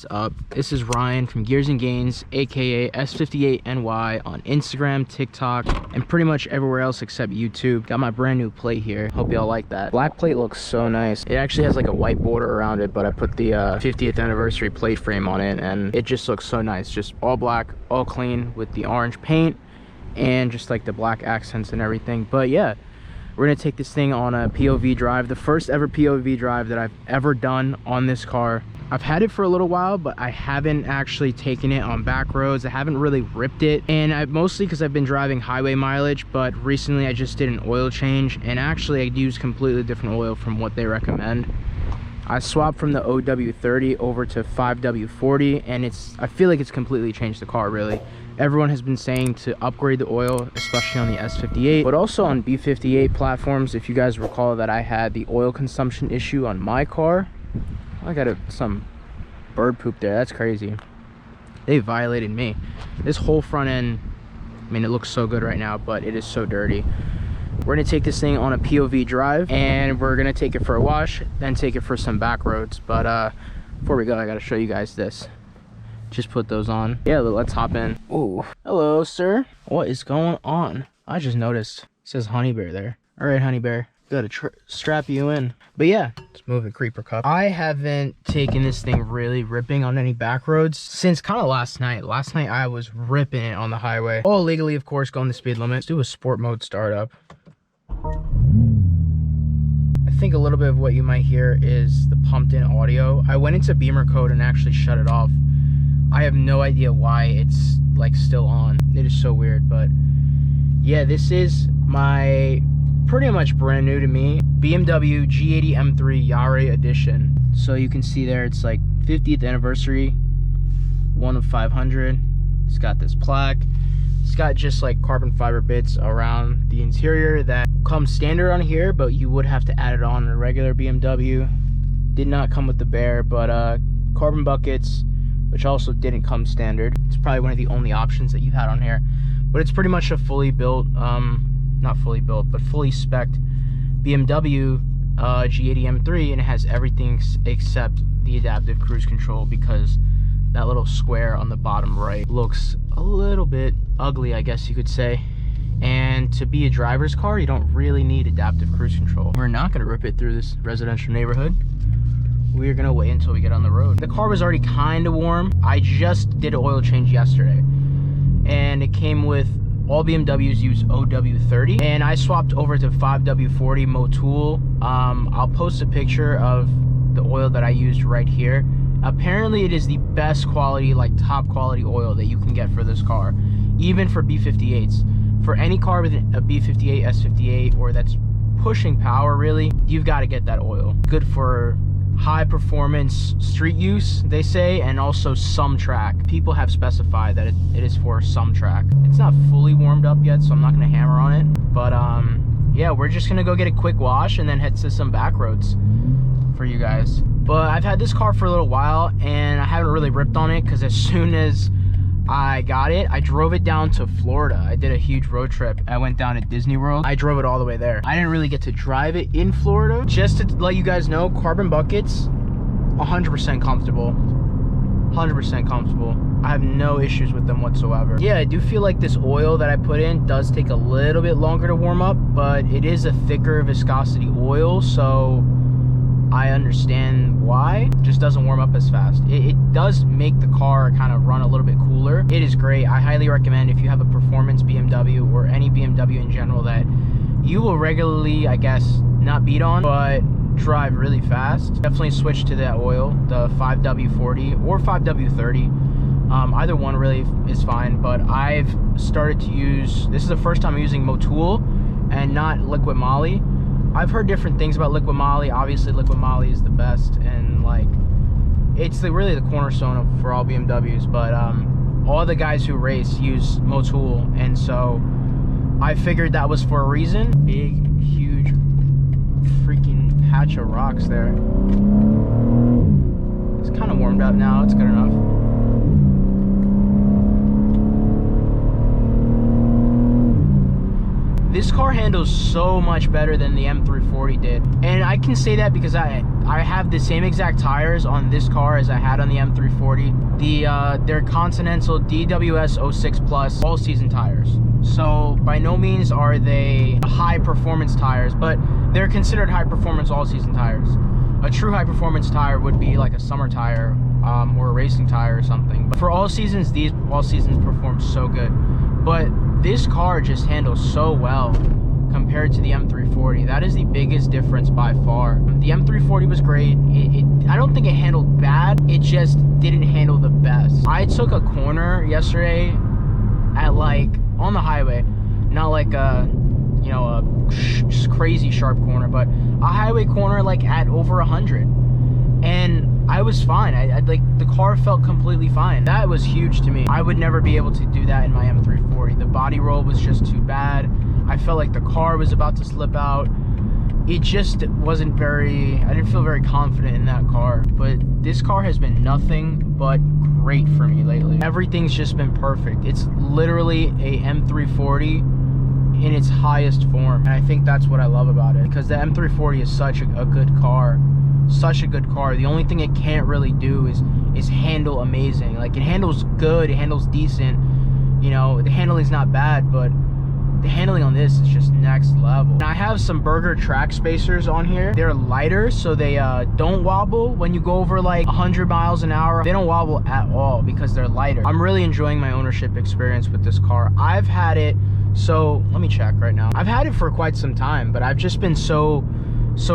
up? This is Ryan from Gears and Gains, aka S58NY on Instagram, TikTok, and pretty much everywhere else except YouTube. Got my brand new plate here. Hope y'all like that. Black plate looks so nice. It actually has like a white border around it, but I put the 50th anniversary plate frame on it, and it just looks so nice. Just all black, all clean with the orange paint and just like the black accents and everything. But yeah, we're gonna take this thing on a POV drive, the first ever POV drive that I've ever done on this car. I've had it for a little while, but I haven't actually taken it on back roads. I haven't really ripped it, and mostly because I've been driving highway mileage, but recently I just did an oil change, and actually I used completely different oil from what they recommend. I swapped from the OW30 over to 5W40, and I feel like it's completely changed the car, really. Everyone has been saying to upgrade the oil, especially on the S58, but also on B58 platforms. If you guys recall that I had the oil consumption issue on my car. I got some bird poop there. That's crazy. They violated me. This whole front end, I mean, it looks so good right now, but it is so dirty. We're gonna take this thing on a POV drive, and we're gonna take it for a wash, then take it for some back roads. But before we go, I gotta show you guys this. Just put those on. Yeah, let's hop in. Oh, hello, sir. What is going on? I just noticed. It says Honey Bear there. All right, Honey Bear. Gotta strap you in. But yeah, let's move the creeper cup. I haven't taken this thing really ripping on any back roads since kind of last night. Last night I was ripping it on the highway. All legally, of course, going the speed limit. Let's do a sport mode startup. I think a little bit of what you might hear is the pumped in audio. I went into Beamer code and actually shut it off. I have no idea why it's like still on. It is so weird, but yeah, this is my pretty much brand new to me BMW G80 M3 Yare edition. So you can see there, it's like 50th anniversary, 1 of 500. It's got this plaque. It's got just like carbon fiber bits around the interior that comes standard on here, but you would have to add it on a regular BMW. Did not come with the Bear, but carbon buckets, which also didn't come standard. It's probably one of the only options that you had on here, but it's pretty much a fully built, not fully built, but fully spec'd BMW G80 M3, and it has everything except the adaptive cruise control, because that little square on the bottom right looks a little bit ugly, I guess you could say. And to be a driver's car, you don't really need adaptive cruise control. We're not gonna rip it through this residential neighborhood. We're gonna wait until we get on the road. The car was already kind of warm. I just did an oil change yesterday, and it came with all BMWs use OW30, and I swapped over to 5W40 Motul. I'll post a picture of the oil that I used right here. Apparently it is the best quality, like top quality oil that you can get for this car, even for B58s. For any car with a B58, S58, or that's pushing power really, you've got to get that oil. Good for high performance street use, they say, and also some track. People have specified that it is for some track. It's not fully warmed up yet, so I'm not gonna hammer on it, but yeah, we're just gonna go get a quick wash and then head to some back roads for you guys. But I've had this car for a little while, and I haven't really ripped on it, because as soon as I got it, I drove it down to Florida. I did a huge road trip. I went down to Disney World. I drove it all the way there. I didn't really get to drive it in Florida. Just to let you guys know, carbon buckets, 100% comfortable. 100% comfortable. I have no issues with them whatsoever. Yeah, I do feel like this oil that I put in does take a little bit longer to warm up, but it is a thicker viscosity oil, so I understand why. It just doesn't warm up as fast. It does make the car kind of run a little bit cooler. It is great. I highly recommend, if you have a performance BMW or any BMW in general that you will regularly, I guess, not beat on, but drive really fast, definitely switch to that oil, the 5W40 or 5W30. Either one really is fine, but I've started to use, this is the first time I'm using Motul and not Liquid Moly. I've heard different things about Liquid Moly. Obviously Liquid Moly is the best, and like it's really the cornerstone for all BMWs, but all the guys who race use Motul, and so I figured that was for a reason. Big huge freaking patch of rocks there. It's kind of warmed up now. It's good enough. this car handles so much better than the M340 did. And I can say that because I have the same exact tires on this car as I had on the M340. They're Continental DWS 06 Plus all-season tires. So by no means are they high-performance tires, but they're considered high-performance all-season tires. A true high-performance tire would be like a summer tire or a racing tire or something. But for all seasons, these all seasons perform so good. But this car just handles so well compared to the M340. That is the biggest difference by far. The M340 was great. I don't think it handled bad. It just didn't handle the best. I took a corner yesterday at like on the highway, not like a crazy sharp corner, but a highway corner like at over 100, and I was fine. I like the car felt completely fine. That was huge to me. I would never be able to do that in my M340. The body roll was just too bad. I felt like the car was about to slip out. It just wasn't very, I didn't feel very confident in that car. But this car has been nothing but great for me lately. Everything's just been perfect. It's literally a M340 in its highest form, and I think that's what I love about it, because the M340 is such a good car. Such a good car. The only thing it can't really do is handle amazing. Like, it handles good, it handles decent, you know, the handling's not bad, but the handling on this is just next level. And I have some Burger track spacers on here. They're lighter, so they don't wobble when you go over like 100 miles an hour. They don't wobble at all because they're lighter. I'm really enjoying my ownership experience with this car. I've had it, so let me check right now. I've had it for quite some time, but I've just been so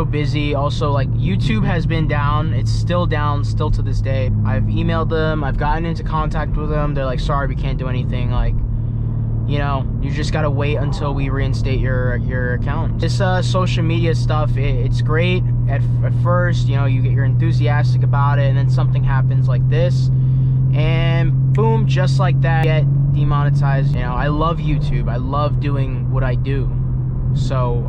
busy. Also, like, YouTube has been down. It's still down, still to this day. I've emailed them, I've gotten into contact with them. They're like, sorry, we can't do anything. Like, you know, you just gotta wait until we reinstate your account. This social media stuff, it's great at first. You know, you're enthusiastic about it, and then something happens like this, and boom, just like that, get demonetized. You know, I love YouTube. I love doing what I do, so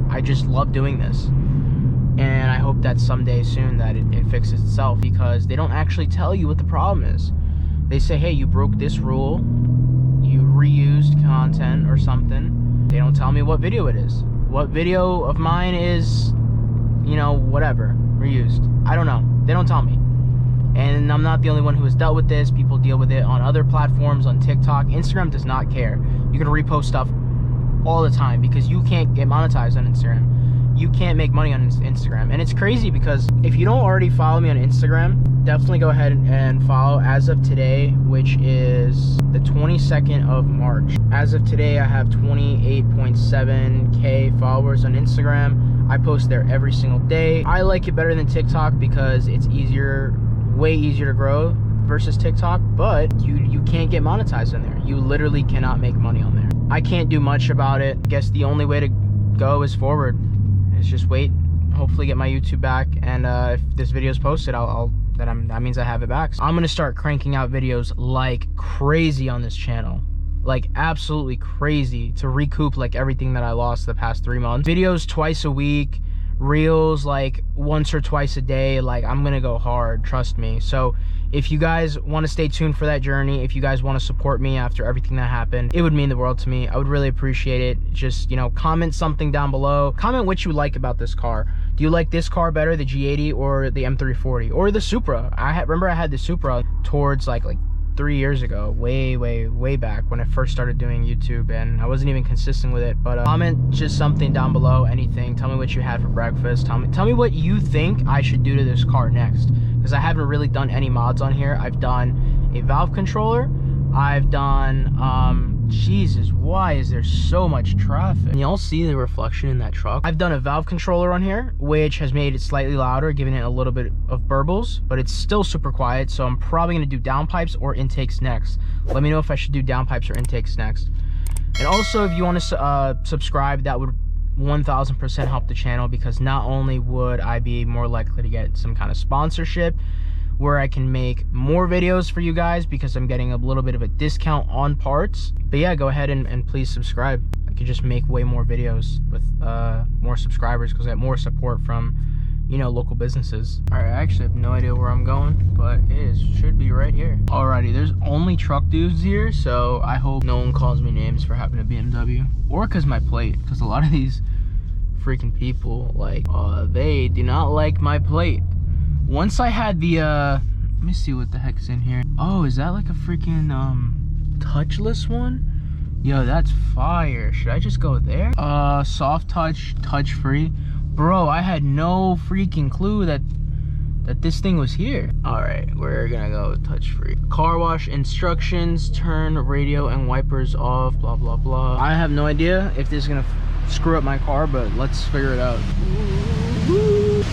I just love doing this, and I hope that someday soon that it fixes itself, because they don't actually tell you what the problem is. They say, hey, you broke this rule, you reused content or something. They don't tell me what video it is. What video of mine is, you know, whatever, reused. I don't know. They don't tell me. And I'm not the only one who has dealt with this. People deal with it on other platforms, on TikTok. Instagram does not care. You can repost stuff all the time because you can't get monetized on Instagram. You can't make money on Instagram. And it's crazy because if you don't already follow me on Instagram, definitely go ahead and follow. As of today, which is the 22nd of March, as of today I have 28.7k followers on Instagram. I post there every single day. I like it better than TikTok because it's easier, way easier to grow versus TikTok, but you can't get monetized on there. You literally cannot make money on there. I can't do much about it. I guess the only way to go is forward. Is just wait, hopefully get my YouTube back, and if this video is posted, that means I have it back. So I'm gonna start cranking out videos like crazy on this channel, like absolutely crazy, to recoup like everything that I lost the past 3 months. Videos twice a week, reels like once or twice a day. Like, I'm gonna go hard, trust me. So if you guys want to stay tuned for that journey, if you guys want to support me after everything that happened, it would mean the world to me. I would really appreciate it. Just, you know, comment something down below. Comment what you like about this car. Do you like this car better, the G80 or the M340 or the Supra? Remember I had the Supra towards like 3 years ago, way back when I first started doing YouTube, and I wasn't even consistent with it. But comment just something down below, anything. Tell me what you had for breakfast. Tell me what you think I should do to this car next, because I haven't really done any mods on here. I've done a valve controller. I've done Jesus, why is there so much traffic? Can y'all see the reflection in that truck? I've done a valve controller on here, which has made it slightly louder, giving it a little bit of burbles, but it's still super quiet. So I'm probably gonna do downpipes or intakes next. Let me know if I should do downpipes or intakes next. And also, if you want to subscribe, that would 1000% help the channel, because not only would I be more likely to get some kind of sponsorship where I can make more videos for you guys because I'm getting a little bit of a discount on parts. But yeah, go ahead and please subscribe. I could just make way more videos with more subscribers because I have more support from, you know, local businesses. All right, I actually have no idea where I'm going, but should be right here. Alrighty, there's only truck dudes here, so I hope no one calls me names for having a BMW, or because my plate, because a lot of these freaking people, like, they do not like my plate. Once I had the, let me see what the heck's in here. Oh, is that like a freaking, touchless one? Yo, that's fire. Should I just go there? Soft touch, touch free. Bro, I had no freaking clue that this thing was here. All right, we're gonna go touch free. Car wash instructions, turn radio and wipers off, blah, blah, blah. I have no idea if this is gonna screw up my car, but let's figure it out.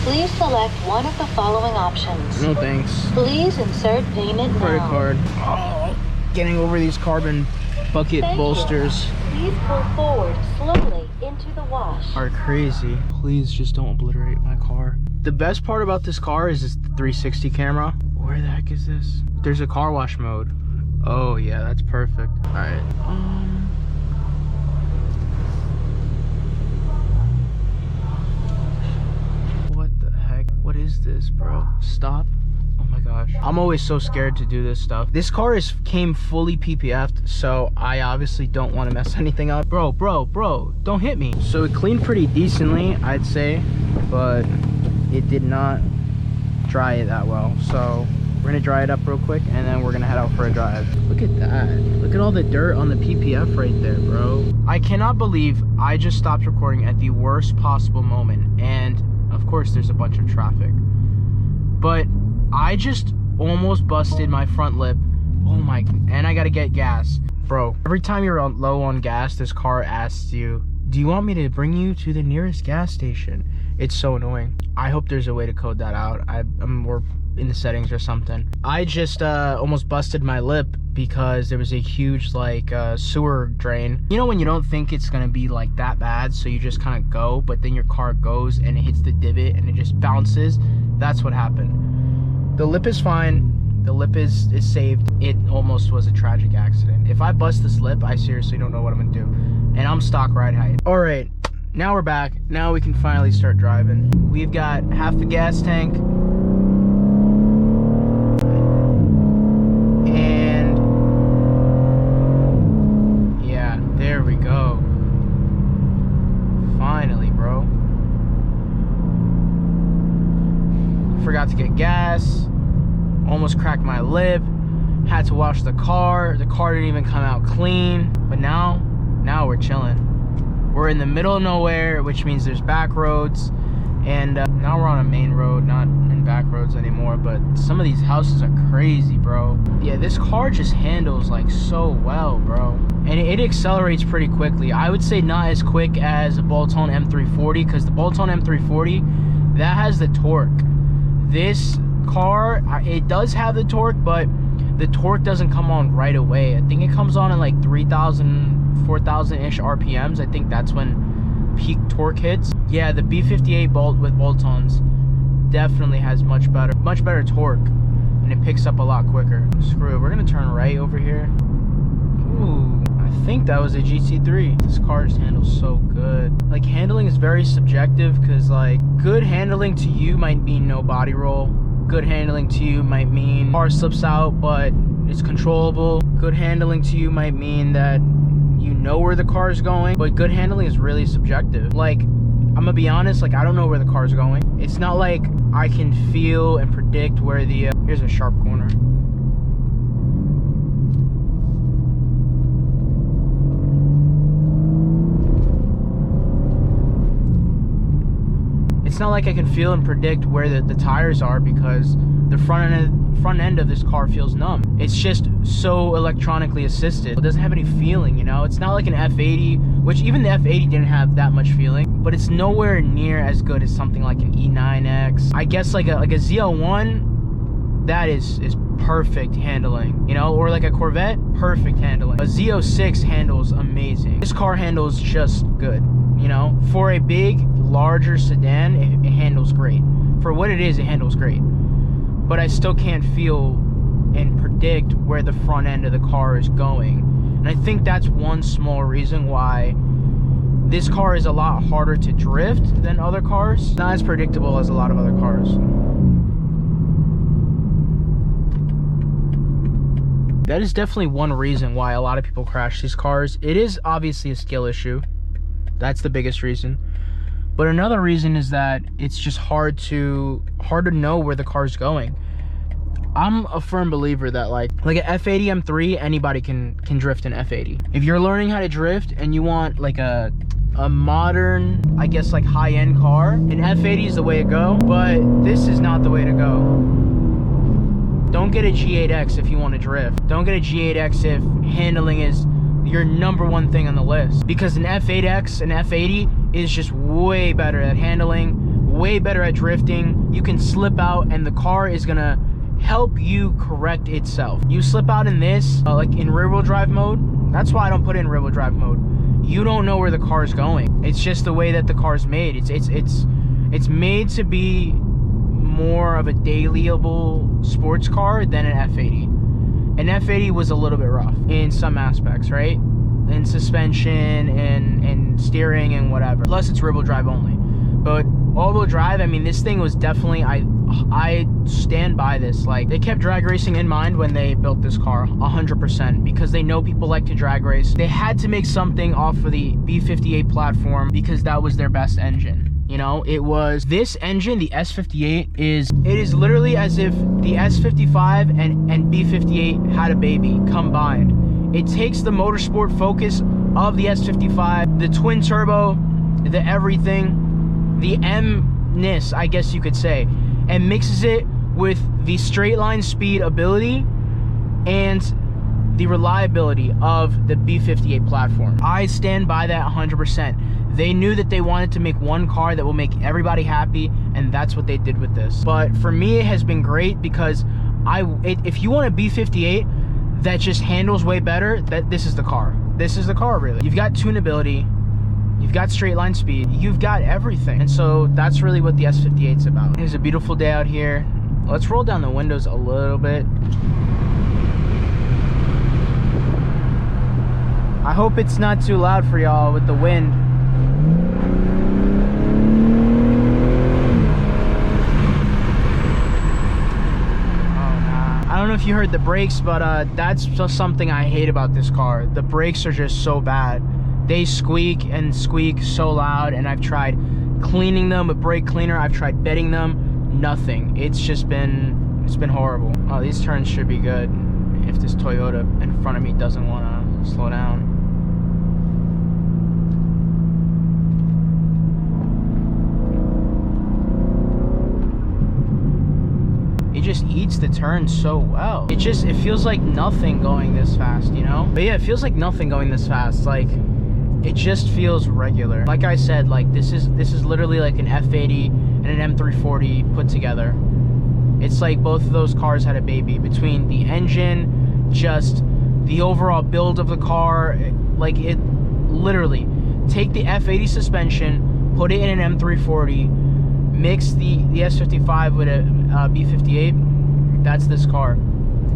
Please select one of the following options. No thanks. Please insert payment now. Credit card. Oh, getting over these carbon bucket bolsters. Please pull forward slowly into the wash. Are crazy. Please just don't obliterate my car. The best part about this car is this 360 camera. Where the heck is this? There's a car wash mode. Oh yeah, that's perfect. All right. What the heck? What is this, bro? Stop. Oh my gosh. I'm always so scared to do this stuff. This car came fully PPF'd, so I obviously don't want to mess anything up. Bro, don't hit me. So it cleaned pretty decently, I'd say, but it did not dry it that well. So we're gonna dry it up real quick and then we're gonna head out for a drive. Look at that. Look at all the dirt on the PPF right there, bro. I cannot believe I just stopped recording at the worst possible moment. And of course there's a bunch of traffic. But I just almost busted my front lip. Oh my, and I gotta get gas. Bro, every time you're low on gas, this car asks you, do you want me to bring you to the nearest gas station? It's so annoying. I hope there's a way to code that out. We're in the settings or something. I just almost busted my lip because there was a huge like sewer drain. You know when you don't think it's gonna be like that bad, so you just kind of go, but then your car goes and it hits the divot and it just bounces? That's what happened. The lip is fine. The lip is saved. It almost was a tragic accident. If I bust this lip, I seriously don't know what I'm gonna do. And I'm stock ride height. All right, now we're back. Now we can finally start driving. We've got half the gas tank. And yeah, there we go. Finally, bro. Forgot to get gas. Almost cracked my lip. Had to wash the car. The car didn't even come out clean. But now we're chilling. We're in the middle of nowhere, which means there's back roads. And now we're on a main road, not in back roads anymore. But some of these houses are crazy, bro. Yeah, this car just handles like so well, bro. And it accelerates pretty quickly. I would say not as quick as a bolt-on M340, because the bolt-on M340, that has the torque. This car, it does have the torque, but the torque doesn't come on right away. I think it comes on at like 3,000, 4,000-ish RPMs. I think that's when peak torque hits. Yeah, the B58 bolt with bolt-ons definitely has much better torque, and it picks up a lot quicker. Screw it, we're gonna turn right over here. Ooh, I think that was a GT3. This car just handles so good. Like, handling is very subjective, because like good handling to you might mean no body roll. Good handling to you might mean car slips out, but it's controllable. Good handling to you might mean that you know where the car is going, but good handling is really subjective. Like, I'm gonna be honest, like, I don't know where the car is going. It's not like I can feel and predict where the, here's a sharp corner. It's not like I can feel and predict where the tires are, because the front end of this car feels numb. It's just so electronically assisted. It doesn't have any feeling, you know? It's not like an F80, which even the F80 didn't have that much feeling, but it's nowhere near as good as something like an E9X. I guess like a ZL1, that is perfect handling, you know? Or like a Corvette, perfect handling. A Z06 handles amazing. This car handles just good, you know? For a big, larger sedan, it handles great. For what it is, it handles great. But I still can't feel and predict where the front end of the car is going. And I think that's one small reason why this car is a lot harder to drift than other cars. Not as predictable as a lot of other cars. That is definitely one reason why a lot of people crash these cars. It is obviously a skill issue. That's the biggest reason. But another reason is that it's just hard to know where the car's going. I'm a firm believer that like an F80 M3, anybody can drift an F80. If you're learning how to drift and you want like a modern, I guess like high-end car, an F80 is the way to go, but this is not the way to go. Don't get a G8X if you want to drift. Don't get a G8X if handling is your #1 thing on the list. Because an F8X, an F80 is just way better at handling, way better at drifting. You can slip out and the car is gonna help you correct itself. You slip out in this, like in rear-wheel drive mode, that's why I don't put it in rear-wheel drive mode. You don't know where the car is going. It's just the way that the car is made. It's made to be more of a dailyable sports car than an F80. An F80 was a little bit rough in some aspects, right? In suspension and steering and whatever. Plus it's rear-wheel drive only. But all-wheel drive, I mean, this thing was definitely, I stand by this. Like, they kept drag racing in mind when they built this car, 100%, because they know people like to drag race. They had to make something off of the B58 platform because that was their best engine. You know, it was this engine, the S58, it is literally as if the S55 and B58 had a baby combined. It takes the motorsport focus of the S55, the twin turbo, the everything, the M-ness, I guess you could say, and mixes it with the straight line speed ability and the reliability of the B58 platform. I stand by that 100%. They knew that they wanted to make one car that will make everybody happy, and that's what they did with this. But for me, it has been great because if you want a B58 that just handles way better, this is the car. This is the car, really. You've got tunability, you've got straight line speed, you've got everything. And so that's really what the S58's about. It's a beautiful day out here. Let's roll down the windows a little bit. I hope it's not too loud for y'all with the wind. I don't know if you heard the brakes, but that's just something I hate about this car. The brakes are just so bad. They squeak and squeak so loud, and I've tried cleaning them with brake cleaner. I've tried bedding them. Nothing. It's been horrible. Oh, these turns should be good if this Toyota in front of me doesn't want to slow down. It just eats the turn so well. It feels like nothing going this fast, you know? But yeah, it feels like nothing going this fast. Like, it just feels regular. Like I said, like this is literally like an F80 and an M340 put together. It's like both of those cars had a baby. Between the engine, just the overall build of the car, like it literally, take the F80 suspension, put it in an M340, mix the S55 with a B58, that's this car.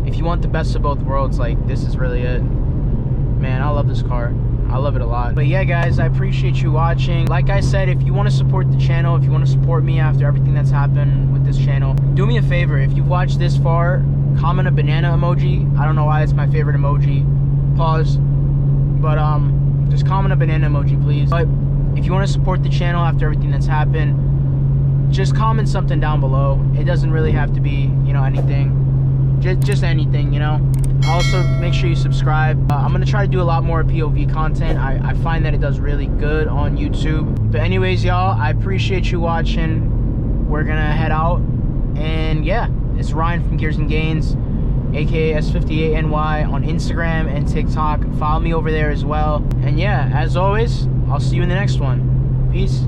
If you want the best of both worlds, like, this is really it. Man, I love this car. I love it a lot. But yeah, guys, I appreciate you watching. Like I said, if you want to support the channel, if you want to support me after everything that's happened with this channel, do me a favor. If you've watched this far, comment a banana emoji. I don't know why it's my favorite emoji. Pause. But just comment a banana emoji, please. But if you want to support the channel after everything that's happened, just comment something down below. It doesn't really have to be, you know, anything. Just anything, you know. Also, make sure you subscribe. I'm gonna try to do a lot more POV content. I find that it does really good on YouTube. But anyways, y'all, I appreciate you watching. We're gonna head out. And yeah, it's Ryan from Gears and Gains, aka S58NY on Instagram and TikTok. Follow me over there as well. And yeah, as always, I'll see you in the next one. Peace.